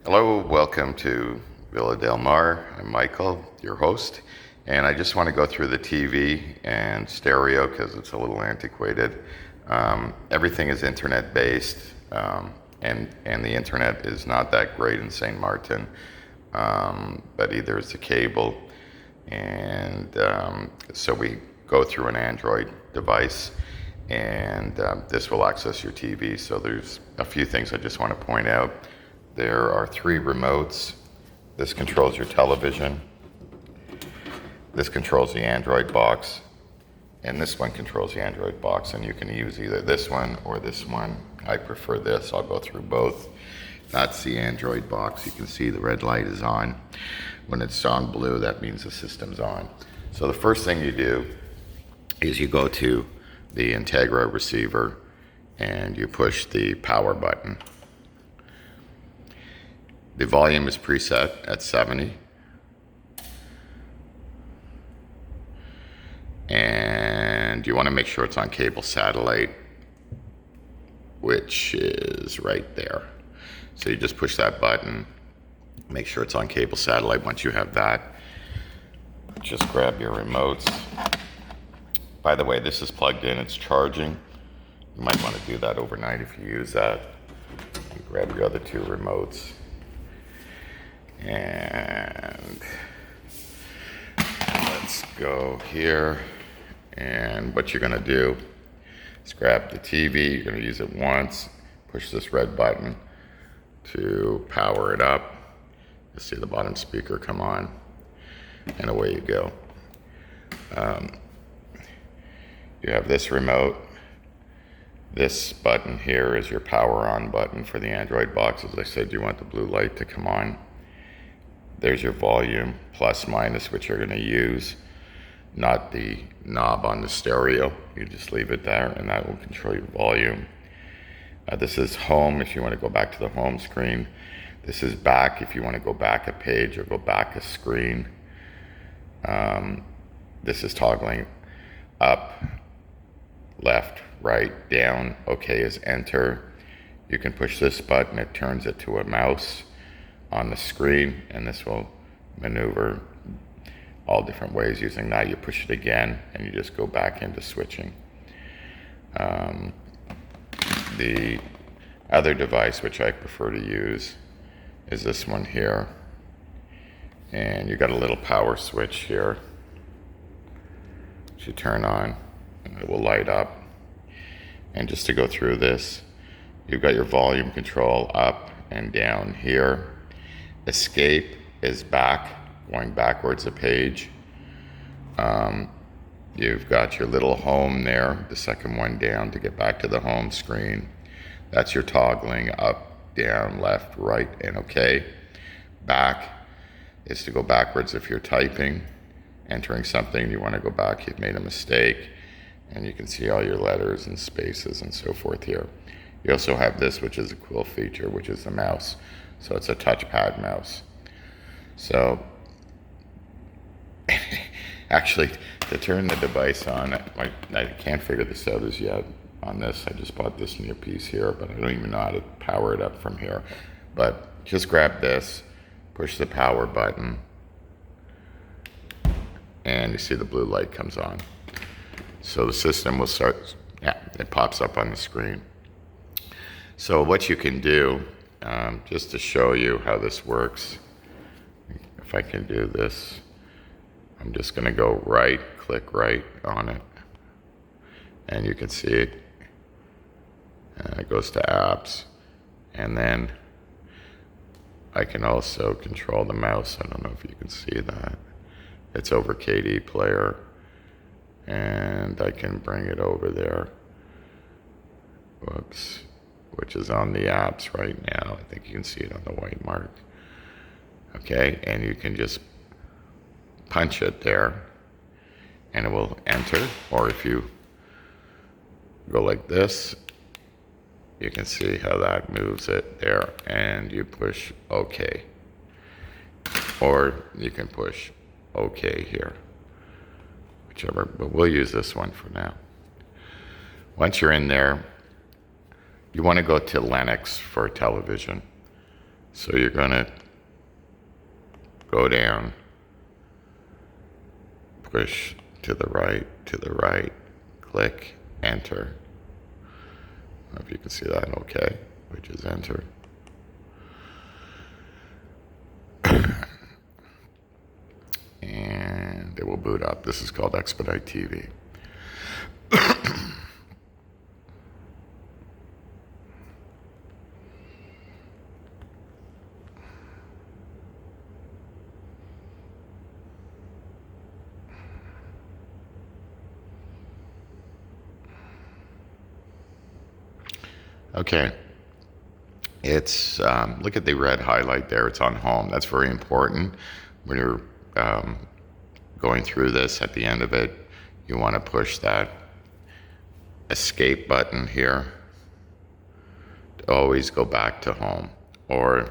Hello, welcome to Villa Del Mar. I'm Michael, your host, and I just want to go through the TV and stereo because it's a little antiquated. Everything is internet based, and the internet is not that great in St. Martin, but either it's a cable, and so we go through an Android device, and this will access your TV. So there's a few things I just want to point out. There are 3 remotes. This controls your television. This controls the Android box. And this one controls the Android box. And you can use either this one or this one. I prefer this. I'll go through both. That's the Android box. You can see the red light is on. When it's on blue, that means the system's on. So the first thing you do is you go to the Integra receiver and you push the power button. The volume is preset at 70. And you want to make sure it's on cable satellite, which is right there. So you just push that button, make sure it's on cable satellite. Once you have that, just grab your remotes. By the way, this is plugged in, it's charging. You might want to do that overnight if you use that. You grab your other 2 remotes. And let's go here. And what you're going to do is grab the TV. You're going to use it once. Push this red button to power it up. You'll see the bottom speaker come on. And away you go. You have this remote. This button here is your power on button for the Android box. As I said, you want the blue light to come on. There's your volume, plus, minus, which you're going to use, not the knob on the stereo. You just leave it there, and that will control your volume. This is home if you want to go back to the home screen. This is back if you want to go back a page or go back a screen. This is toggling up, left, right, down. OK is enter. You can push this button. It turns it to a mouse on the screen, and this will maneuver all different ways using that. You push it again and you just go back into switching. The other device which I prefer to use is this one here, and you got a little power switch here which you turn on and it will light up. And just to go through this, you've got your volume control up and down here. Escape is back, going backwards a page. You've got your little home there, the second one down to get back to the home screen. That's your toggling up, down, left, right, and OK. Back is to go backwards if you're typing, entering something, you want to go back, you've made a mistake, and you can see all your letters and spaces and so forth here. You also have this, which is a cool feature, which is the mouse. So it's a touchpad mouse. So actually, to turn the device on, I can't figure this out as yet on this. I just bought this new piece here, but I don't even know how to power it up from here. But just grab this, push the power button, and you see the blue light comes on. So the system will start, it pops up on the screen. So what you can do, just to show you how this works, if I can do this, I'm just going to go right, click right on it, and you can see it. It goes to apps, and then I can also control the mouse. I don't know if you can see that. It's over KD Player, and I can bring it over there. Whoops. Which is on the apps right now. I think you can see it on the white mark. Okay, and you can just punch it there and it will enter. Or if you go like this, you can see how that moves it there, and you push OK. Or you can push OK here, whichever, but we'll use this one for now. Once you're in there, you want to go to Lennox for television. So you're gonna go down, push to the right, click, enter. I don't know if you can see that, okay, which is enter. And it will boot up. This is called Expedite TV. Okay, it's, look at the red highlight there, it's on home. That's very important when you're going through this. At the end of it, you want to push that escape button here to always go back to home, or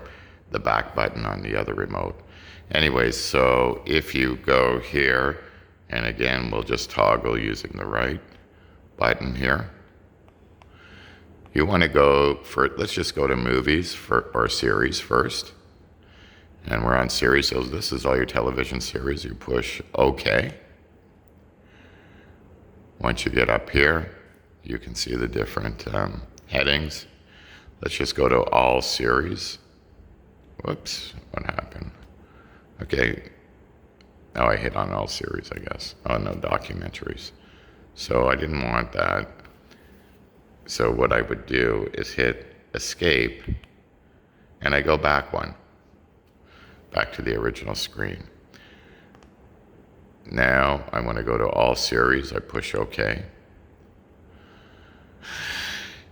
the back button on the other remote. Anyways, so if you go here, and again, we'll just toggle using the right button here. You want to go for, let's just go to movies or series first. And we're on series, so this is all your television series. You push OK. Once you get up here, you can see the different headings. Let's just go to all series. Whoops, what happened? Okay, now I hit on all series, I guess. Oh no, documentaries. So I didn't want that. So what I would do is hit escape, and I go back back to the original screen. Now I want to go to all series. I push OK.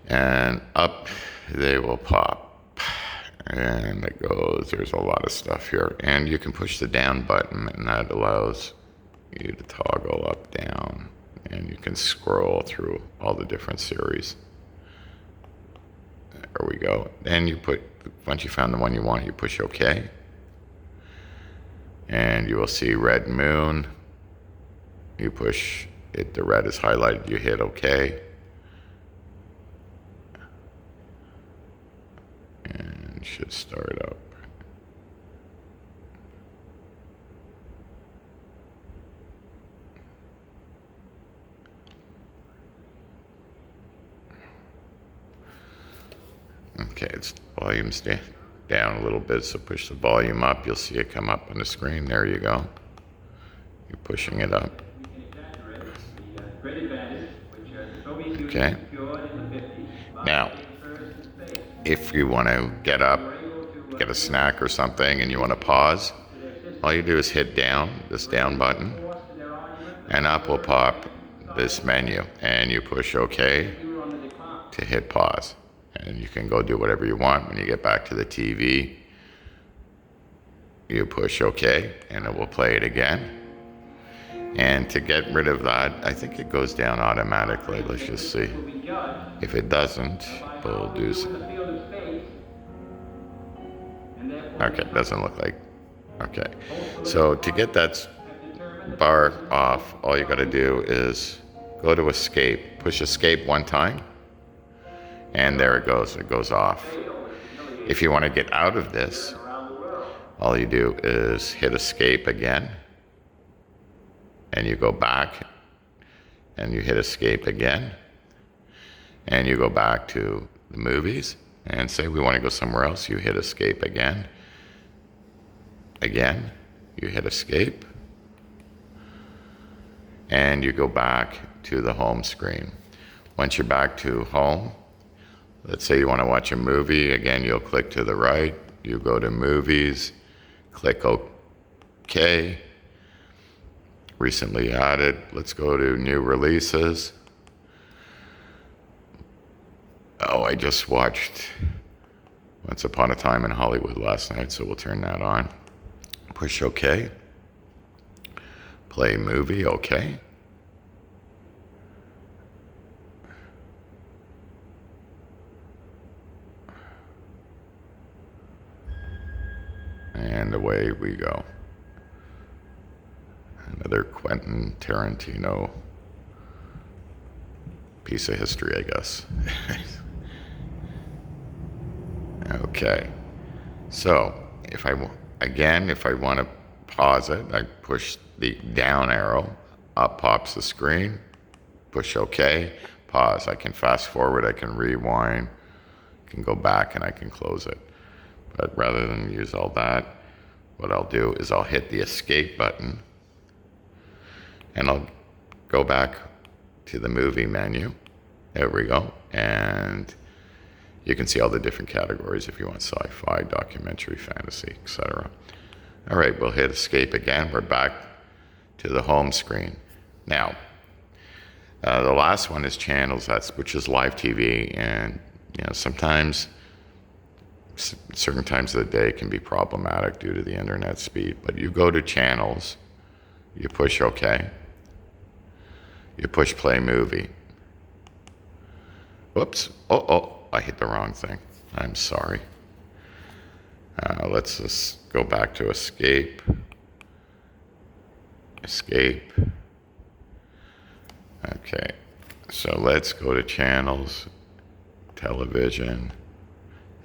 And up they will pop. And it goes, there's a lot of stuff here. And you can push the down button, and that allows you to toggle up, down, and you can scroll through all the different series. There we go. Then you put, once you found the one you want, you push OK. And you will see Red Moon. You push it, the red is highlighted, you hit OK. And it should start up. Okay, it's volume's down a little bit, so push the volume up. You'll see it come up on the screen. There you go. You're pushing it up. Okay. Now, if you want to get up, get a snack or something, and you want to pause, all you do is hit down, this down button, and up will pop this menu, and you push OK to hit pause. And you can go do whatever you want. When you get back to the TV, you push OK, and it will play it again. And to get rid of that, I think it goes down automatically. Let's just see. If it doesn't, we'll do some. Okay, it doesn't look like. Okay. So to get that bar off, all you got to do is go to escape. Push escape one time. And there it goes off. If you want to get out of this, all you do is hit escape again, and you go back, and you hit escape again, and you go back to the movies, and say we want to go somewhere else, you hit escape again, you hit escape, and you go back to the home screen. Once you're back to home, let's say you want to watch a movie, again, you'll click to the right, you go to movies, click OK, recently added, let's go to new releases. Oh, I just watched Once Upon a Time in Hollywood last night, so we'll turn that on. Push OK, play movie, OK. And away we go. Another Quentin Tarantino piece of history, I guess. Okay. So if I want to pause it, I push the down arrow, up pops the screen, push OK, pause. I can fast forward, I can rewind, I can go back, and I can close it. But rather than use all that, what I'll do is I'll hit the escape button, and I'll go back to the movie menu. There we go. And you can see all the different categories if you want: sci-fi, documentary, fantasy, etc. All right, we'll hit escape again. We're back to the home screen. Now, the last one is channels, which is live TV. And sometimes, certain times of the day can be problematic due to the internet speed. But you go to channels, you push OK, you push play movie. Whoops, I hit the wrong thing. I'm sorry. Let's just go back to escape. Escape. Okay, so let's go to channels, television.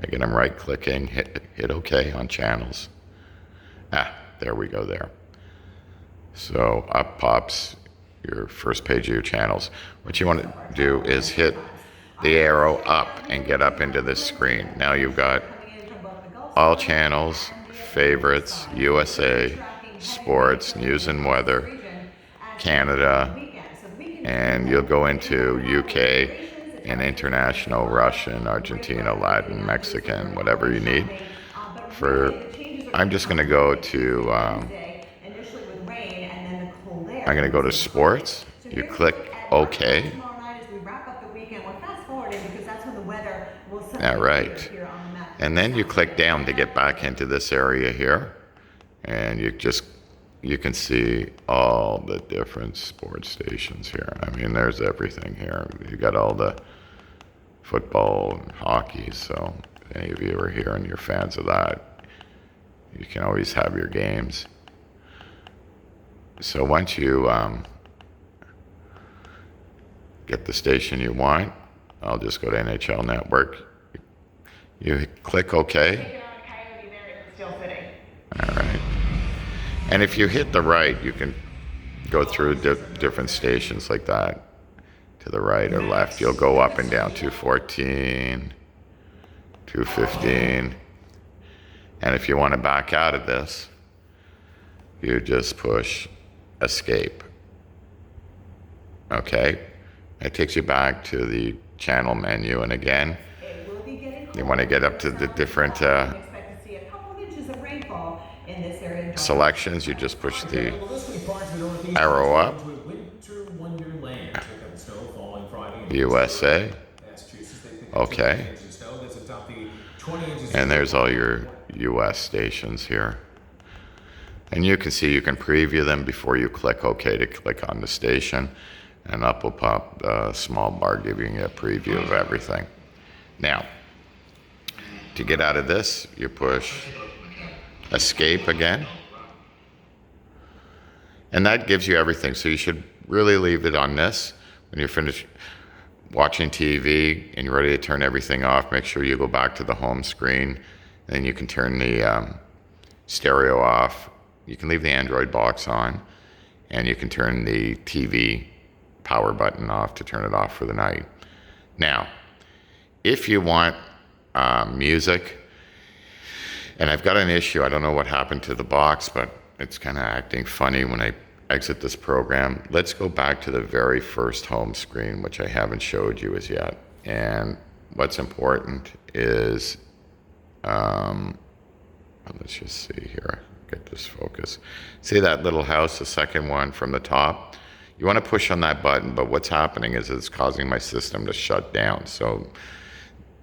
Again, I'm right clicking, hit OK on channels. There we go there. So up pops your first page of your channels. What you want to do is hit the arrow up and get up into this screen. Now you've got all channels, favorites, USA, sports, news and weather, Canada, and you'll go into UK and international, Russian, Argentina, Latin, Mexican, whatever you need. I'm just going to go to, I'm going to go to sports. You click OK. All right. And then you click down to get back into this area here. And you can see all the different sports stations here. I mean, there's everything here. You got all the football and hockey. So if any of you are here and you're fans of that, you can always have your games. So once you get the station you want, I'll just go to NHL Network. You click OK. All right. And if you hit the right, you can go through different stations like that. To the right or left, you'll go up and down 214, 215. And if you want to back out of this, you just push escape. Okay? It takes you back to the channel menu. And again, you want to get up to the different selections. You just push the arrow up. USA. Okay. And there's all your US stations here. And you can see you can preview them before you click OK to click on the station. And up will pop a small bar giving you a preview of everything. Now, to get out of this, you push escape again. And that gives you everything. So you should really leave it on this. When you're finished watching TV and you're ready to turn everything off, make sure you go back to the home screen. And then you can turn the stereo off. You can leave the Android box on. And you can turn the TV power button off to turn it off for the night. Now, if you want music, and I've got an issue, I don't know what happened to the box, but it's kind of acting funny when I exit this program. Let's go back to the very first home screen, which I haven't showed you as yet. And what's important is, let's just see here, get this focus. See that little house, the second one from the top? You want to push on that button, but what's happening is it's causing my system to shut down. So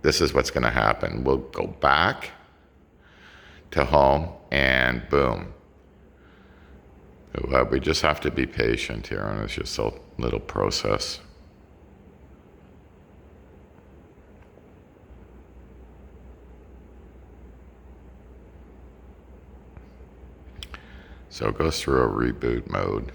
this is what's going to happen. We'll go back to home and boom. We just have to be patient here, and it's just a little process. So it goes through a reboot mode.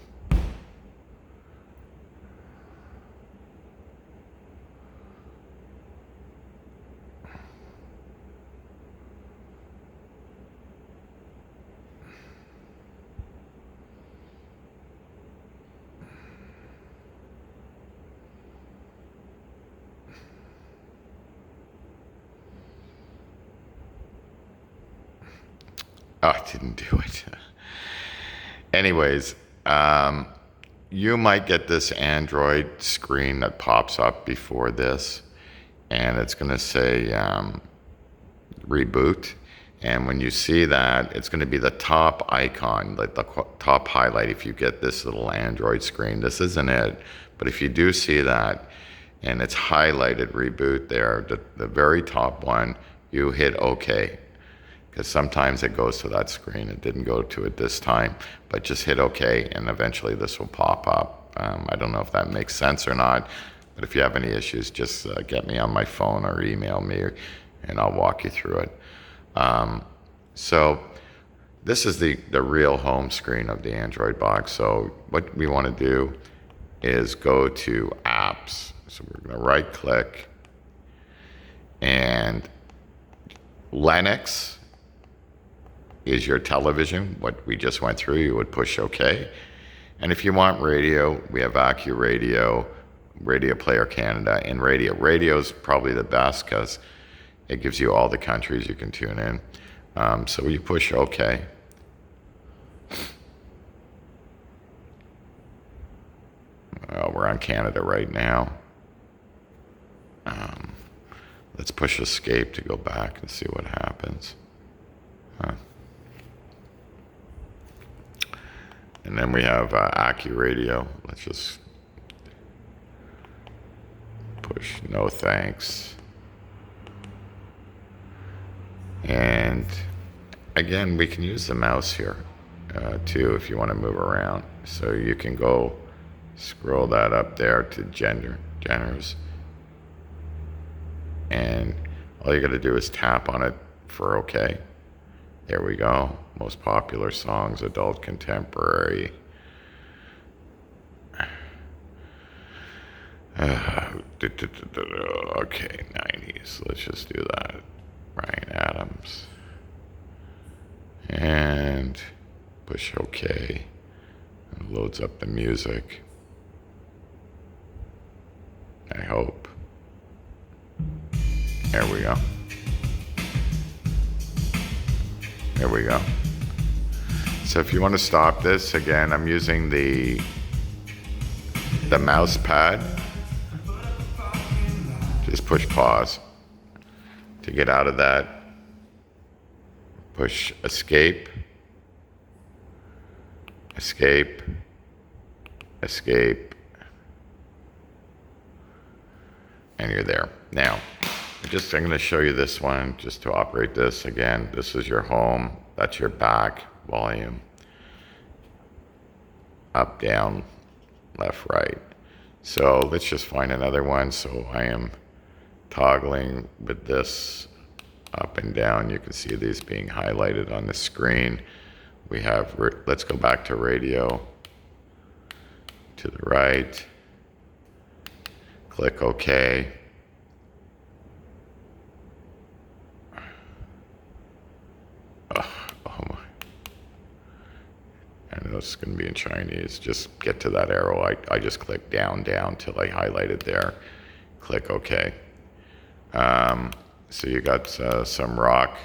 Oh, I didn't do it. Anyways, you might get this Android screen that pops up before this, and it's going to say reboot. And when you see that, it's going to be the top icon, like the top highlight. If you get this little Android screen, this isn't it, but if you do see that and it's highlighted reboot there, the very top one, you hit OK. Because sometimes it goes to that screen. It didn't go to it this time, but just hit OK, and eventually this will pop up. I don't know if that makes sense or not, but if you have any issues, just get me on my phone or email me, and I'll walk you through it. So this is the real home screen of the Android box. So what we want to do is go to apps. So we're going to right click, and Lennox is your television, what we just went through. You would push OK. And if you want radio, we have AccuRadio, Radio Player Canada, and radio. Radio is probably the best because it gives you all the countries you can tune in. So you push OK. Well, we're on Canada right now. Let's push escape to go back and see what happens. And then we have AccuRadio. Let's just push no thanks. And again, we can use the mouse here too if you want to move around. So you can go scroll that up there to genders. And all you got to do is tap on it for OK. There we go. Most popular songs, adult, contemporary. Okay, 90s. Let's just do that. Bryan Adams. And push OK. It loads up the music. I hope. There we go. There we go. So if you want to stop this, again, I'm using the mouse pad. Just push pause. To get out of that, push escape, escape, escape, and you're there. Now, I'm going to show you this one just to operate this. Again, this is your home. That's your back, volume. Up, down, left, right. So let's just find another one. So I am toggling with this up and down. You can see these being highlighted on the screen. We have, let's go back to radio. To the right. Click OK. Oh my. I know it's going to be in Chinese. Just get to that arrow. I just click down till I highlighted there. Click OK. So you got some rock.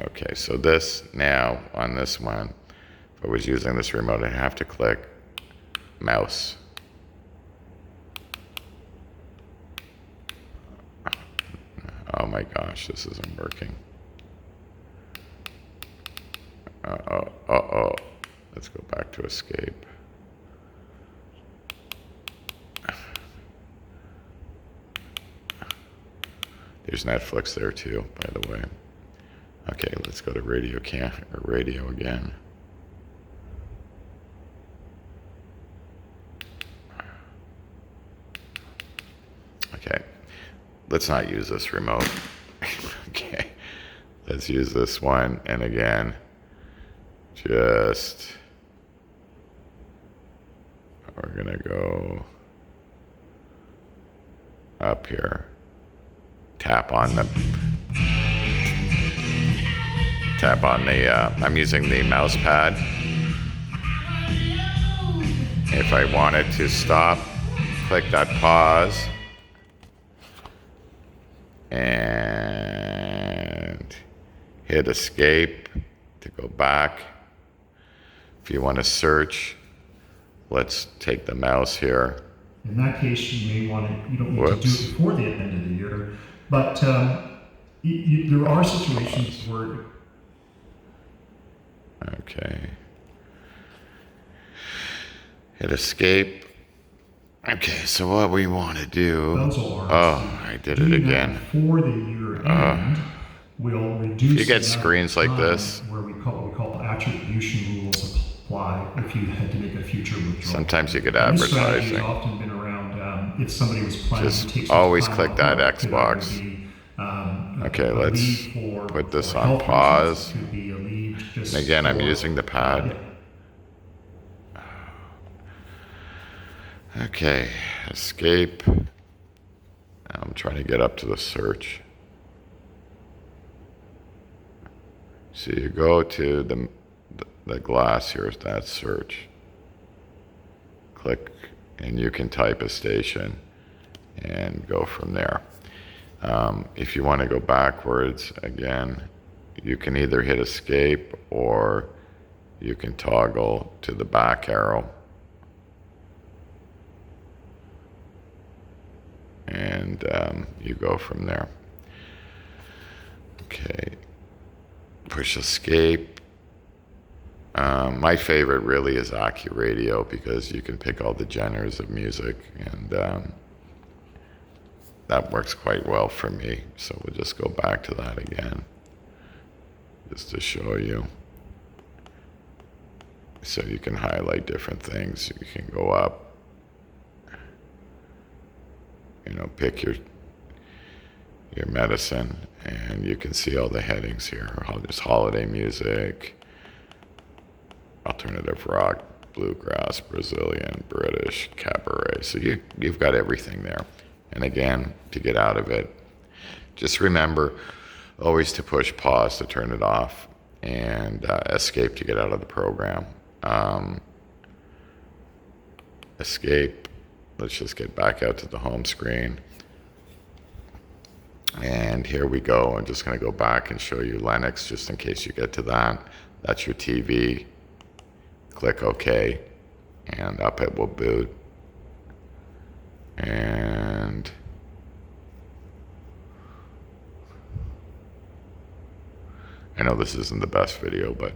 Okay, so this now on this one, if I was using this remote, I'd have to click mouse. Oh my gosh, this isn't working. Uh-oh. Let's go back to escape. There's Netflix there too, by the way. Okay, let's go to radio again. Okay, let's not use this remote. Okay, let's use this one, and again, just, we're gonna go up here. Tap on the, I'm using the mouse pad. If I wanted to stop, click that pause. And hit escape to go back. If you want to search, let's take the mouse here. In that case, you may want to, you don't need to do Whoops. it before the end of the year, but there are situations where. Okay. Hit escape. Okay, so what we want to do. Those alarms. Oh, I did it again. Before the year end, will reduce. You get screens like this. Where we call attribution rules apply if you had to make a future withdrawal. Sometimes you get This strategy advertising. has often been around if somebody was planning to take Just some always time click off that work, could either Xbox. be, Okay, a let's leave for put this for on health pause. reasons, could be a leave just And again, I'm for- using the pad. Okay, escape. I'm trying to get up to the search. So you go to the glass here, that's search. Click, and you can type a station and go from there. If you want to go backwards, again, you can either hit escape or you can toggle to the back arrow. And you go from there. Okay, push escape. My favorite really is AccuRadio because you can pick all the genres of music, and that works quite well for me. So we'll just go back to that again, just to show you. So you can highlight different things. You can go up. Pick your medicine, and you can see all the headings here. There's holiday music, alternative rock, bluegrass, Brazilian, British, cabaret. So you've got everything there. And again, to get out of it, just remember always to push pause to turn it off, and escape to get out of the program. Escape. Let's just get back out to the home screen. And here we go. I'm just going to go back and show you Lennox just in case you get to that. That's your TV. Click OK, and up it will boot. And I know this isn't the best video, but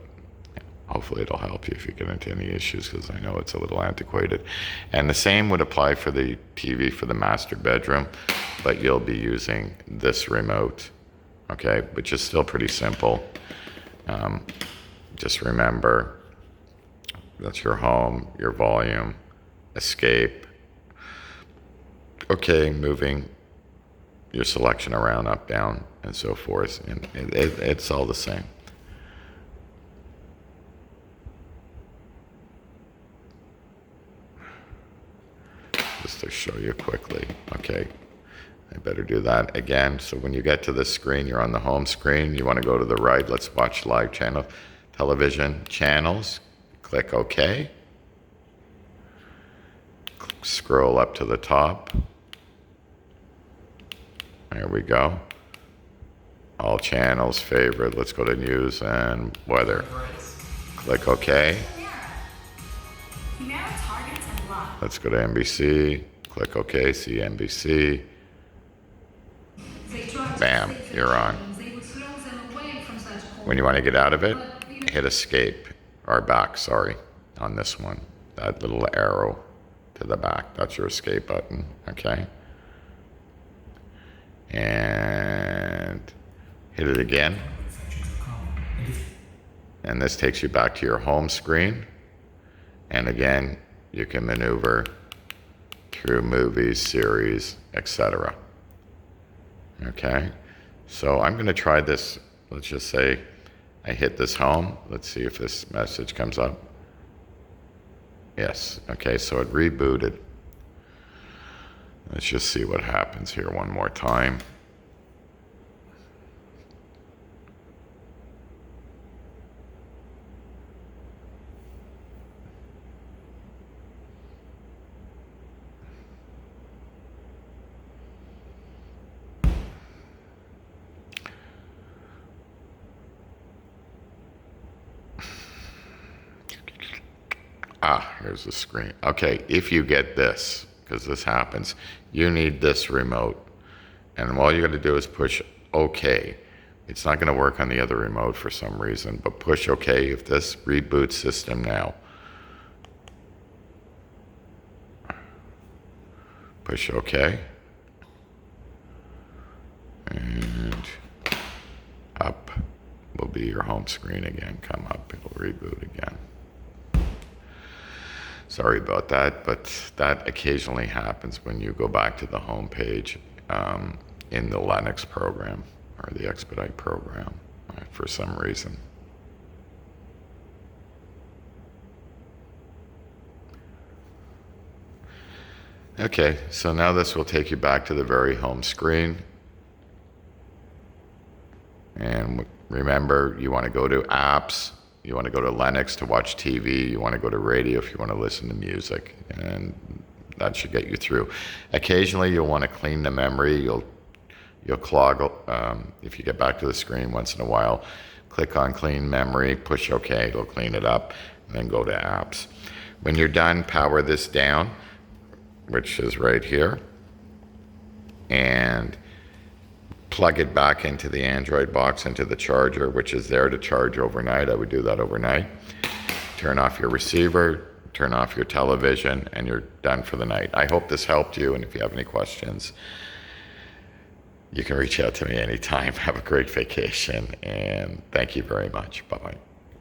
hopefully it'll help you if you get into any issues, because I know it's a little antiquated. And the same would apply for the TV for the master bedroom, but you'll be using this remote, okay? Which is still pretty simple. Just remember, that's your home, your volume, escape. Okay, moving your selection around, up, down, and so forth. And it's all the same. Just to show you quickly. Okay, I better do that again. So when you get to this screen, you're on the home screen. You want to go to the right. Let's watch live channel, television channels. Click OK. Scroll up to the top. There we go. All channels, favorite. Let's go to news and weather. Click OK. Let's go to NBC. Click OK. See NBC. Bam, you're on. When you want to get out of it, hit escape, or back, sorry, on this one. That little arrow to the back, that's your escape button, okay? And hit it again. And this takes you back to your home screen. And again, you can maneuver through movies, series, etc. Okay, so I'm going to try this. Let's just say I hit this home. Let's see if this message comes up. Yes, okay, so it rebooted. Let's just see what happens here one more time. Here's the screen. Okay, if you get this, because this happens, you need this remote. And all you got to do is push OK. It's not going to work on the other remote for some reason, but push OK if this reboots system now. Push OK. And up will be your home screen again. Come up, it'll reboot again. Sorry about that, but that occasionally happens when you go back to the home page in the Lennox program or the Expedite program for some reason. Okay, so now this will take you back to the very home screen. And remember, you want to go to apps, you want to go to Lennox to watch TV, you want to go to radio if you want to listen to music, and that should get you through. Occasionally, you'll want to clean the memory. You'll clog, if you get back to the screen once in a while, click on clean memory, push OK, it'll clean it up, and then go to apps. When you're done, power this down, which is right here, and plug it back into the Android box, into the charger, which is there to charge overnight. I would do that overnight. Turn off your receiver, turn off your television, and you're done for the night. I hope this helped you, and if you have any questions, you can reach out to me anytime. Have a great vacation, and thank you very much. Bye-bye.